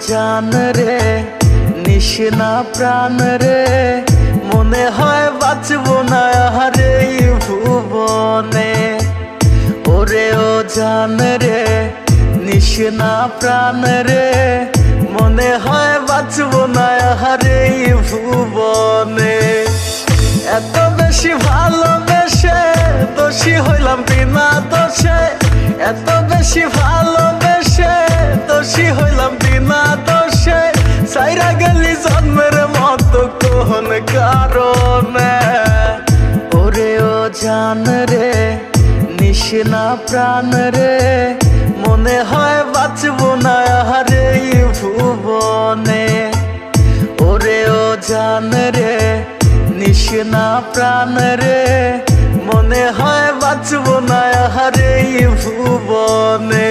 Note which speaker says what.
Speaker 1: জান রে নিশনা প্রাণ রে মনে হয় বাঁচবো না আর এই ভুবনে। ওরে ও জান রে নিশনা প্রাণ রে মনে হয় বাঁচবো না আর এই ভুবনে। এত বেশি ভালোবেসে দোষী হইলাম বিনা দোষে, এত বেশি ভালোবেসে দোষী হইলাম বিনা দোষে। সাইরা গেলি জন্মের মতো কোন কারণে। ওরে ও জান রে নিশনা প্রাণ রে মনে হয় বাঁচবো না আর এই ভুবনে। ওরে ও জান রে নিশনা প্রাণ রে মনে হয় বাঁচবো না আর এই ভুবনে।